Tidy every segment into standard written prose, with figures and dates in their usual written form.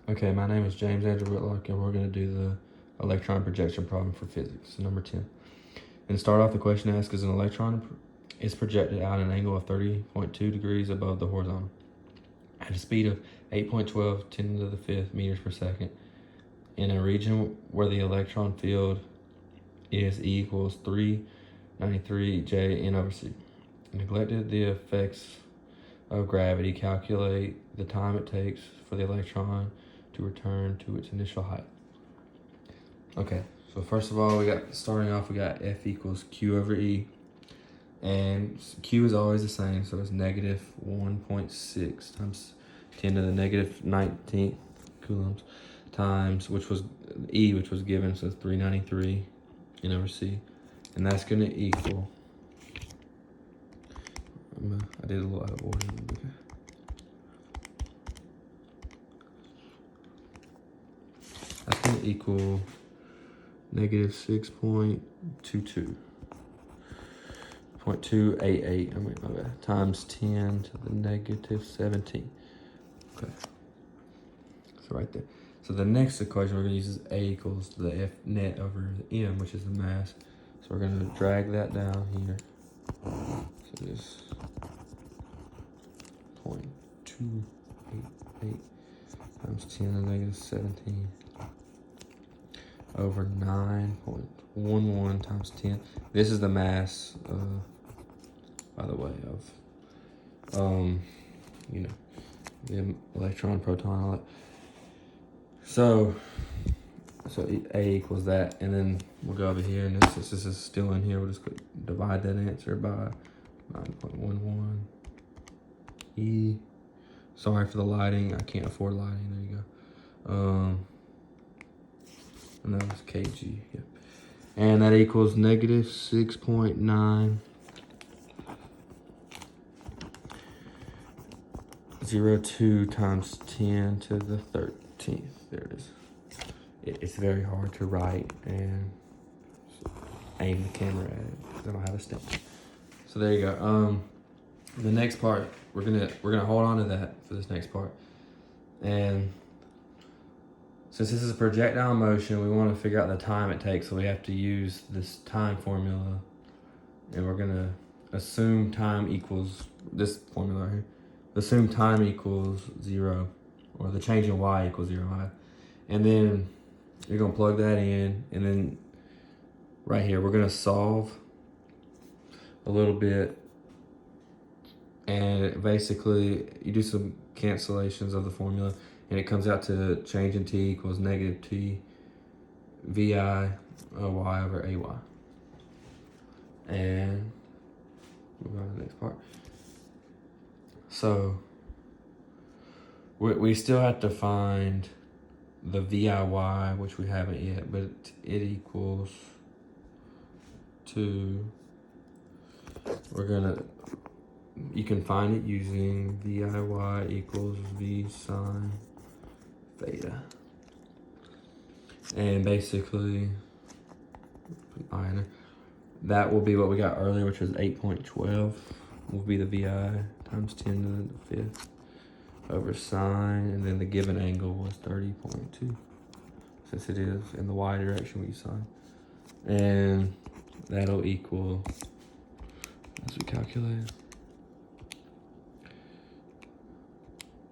Okay, my name is James Andrew Whitlock, and we're going to do the electron projection problem for physics, so number 10. And to start off, the question asks, is an electron is projected at an angle of 30.2 degrees above the horizontal at a speed of 8.12 10 to the 5th meters per second in a region where the electron field is E equals 393 J N over C. Neglected the effects of gravity, calculate the time it takes for the electron to return to its initial height. Okay, so first of all, starting off, we got F equals Q over E, and Q is always the same, so it's negative 1.6 times 10 to the negative 19th coulombs times, which was E, which was given, so it's 393 N over C, and that's going to equal, I did a little out of order. Okay. That's going to equal negative 6.22. 0.288, times 10 to the negative 17. Okay, so right there. So the next equation we're going to use is A equals the F net over the M, which is the mass. So we're going to drag that down here. So this 0.288 times 10 to the negative 17 over 9.11 times 10. This is the mass, by the way, of, the electron, proton, all that. So A equals that, and then we'll go over here, and since this is still in here, we'll just divide that answer by 9.11 E. Sorry for the lighting, I can't afford lighting, there you go. And that was kg, yep. And that equals negative 6.902 times 10 to the 13th. There it is. It's very hard to write and aim the camera at it because I don't have a stick. So there you go. The next part, we're gonna hold on to that for this next part. And since this is a projectile motion, we want to figure out the time it takes, so we have to use this time formula, and we're gonna assume time equals this formula right here. Assume time equals 0, or the change in y equals 0, and then you're gonna plug that in, and then right here we're gonna solve a little bit, and basically you do some cancellations of the formula, and it comes out to change in t equals negative t vi y over ay. And move on to the next part. So we still have to find the VIY, which we haven't yet, but it equals to, you can find it using VIY equals V sine theta. And basically, that will be what we got earlier, which was 8.12, will be the VI times 10 to the 5th over sine, and then the given angle was 30.2, since it is in the y direction we use sine. And that'll equal, as we calculate,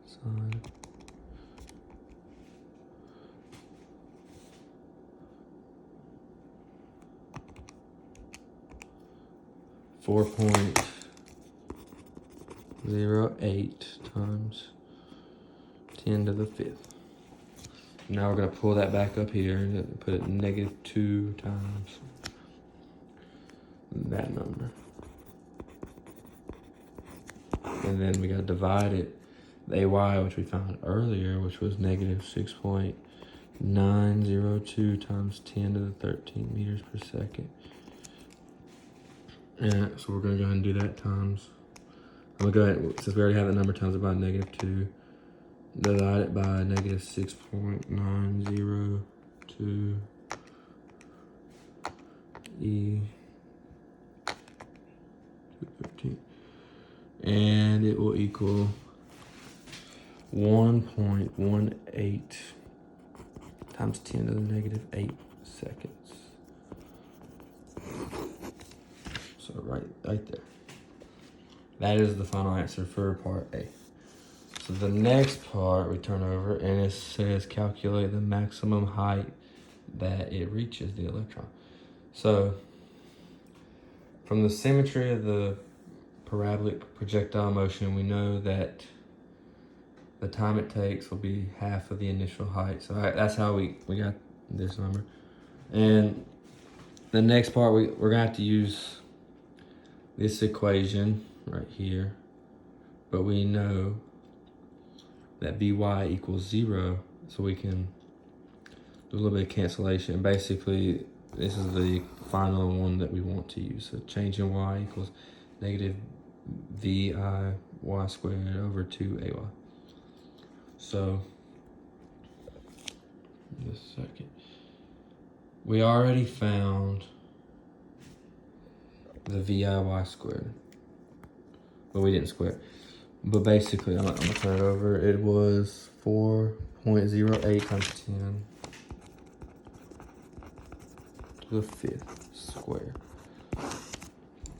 sine 4.08 times 10 to the 5th. Now we're going to pull that back up here and put it negative 2 times that number. And then we got to divide it, the AY, which we found earlier, which was negative 6.902 times 10 to the 13 meters per second. And so we're going to go ahead and do that times, I'm going to go ahead, since we already have the number, times it by negative 2. Divide it by negative 6.902 E 213, and it will equal 1.18 times 10 to the negative 8 seconds. So right there. That is the final answer for part A. So the next part we turn over and it says calculate the maximum height that it reaches the electron. So from the symmetry of the parabolic projectile motion, we know that the time it takes will be half of the initial height. So that's how we got this number. And the next part, we're gonna have to use this equation right here, but we know that Vy equals 0, so we can do a little bit of cancellation. Basically, this is the final one that we want to use. So change in y equals negative VIY squared over 2AY. So, just a second. We already found the VIY squared, but we didn't square it. But basically, I'm gonna turn it over. It was 4.08 times 10 to the 5th square.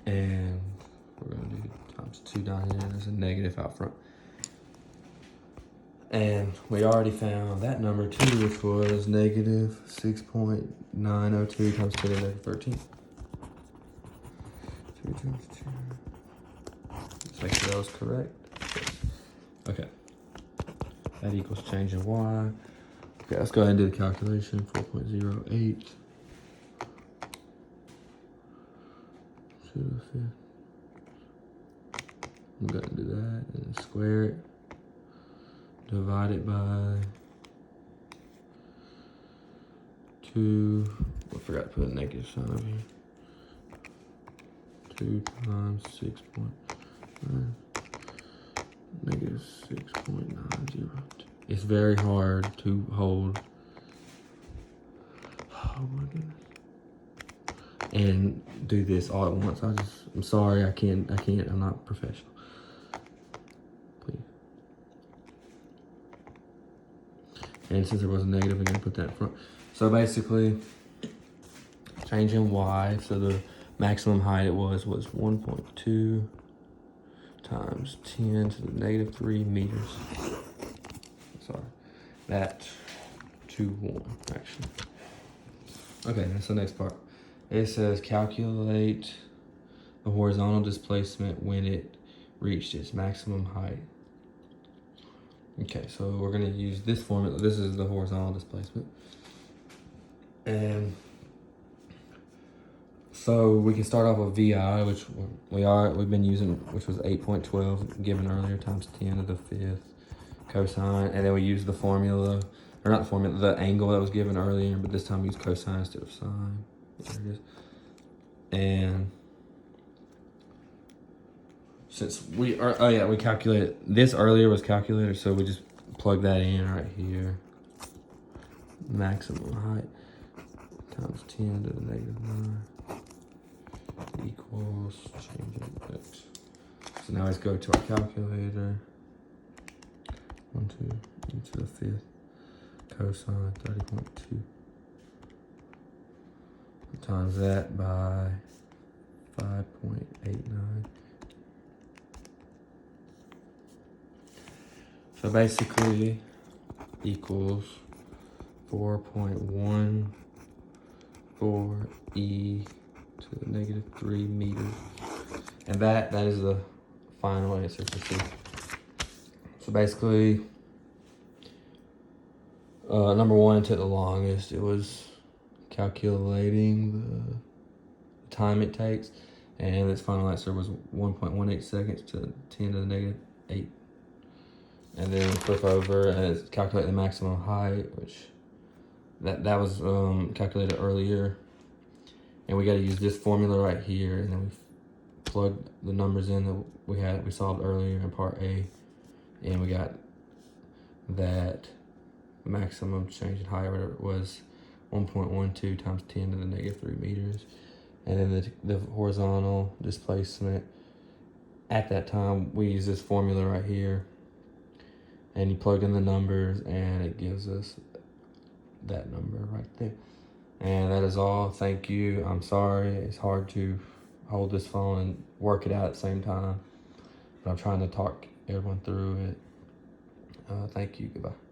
And we're gonna do times 2 down here. There's a negative out front. And we already found that number too, which was negative 6.902 times 10 to the negative 13. 2 times 2. Let's make sure that was correct. Okay. That equals change in y. Okay, let's go ahead and do the calculation. 4.08 to the 5th. I'm gonna do that and square it. Divide it by 2. I forgot to put a negative sign over here. 2 times 6.9. Negative 6.902. It's very hard to hold. Oh my goodness. And do this all at once. I'm sorry, I can't, I'm not professional. Please. And since there was a negative, I'm gonna put that in front. So basically, changing y, so the maximum height it was 1.2 times 10 to the negative 3 meters. Sorry, that 2-1 actually. Okay, that's the next part. It says calculate the horizontal displacement when it reached its maximum height. Okay, so we're gonna use this formula. This is the horizontal displacement. And so we can start off with VI, which we've been using, which was 8.12 given earlier times 10 to the 5th cosine, and then we use the formula, or not the formula, the angle that was given earlier, but this time we use cosine instead of sine. There it is. And since we calculated this earlier was calculated, so we just plug that in right here. Maximum height times 10 to the negative 9 equals changing it. So now let's go to our calculator. 1, 2, e to the 5th cosine 30.2 times that by 5.89. So basically equals 4.14 e to the negative 3 meters. And that is the final answer for C. So basically, number 1 took the longest. It was calculating the time it takes, and its final answer was 1.18 seconds to 10 to the negative 8. And then flip over and it's calculate the maximum height, which that was calculated earlier. And we got to use this formula right here, and then we plug the numbers in that we solved earlier in part A, and we got that maximum change in height, whatever it was, 1.12 times 10 to the negative 3 meters. And then the horizontal displacement, at that time, we use this formula right here. And you plug in the numbers and it gives us that number right there. And that is all. Thank you. I'm sorry it's hard to hold this phone and work it out at the same time, but I'm trying to talk everyone through it. Thank you. Goodbye.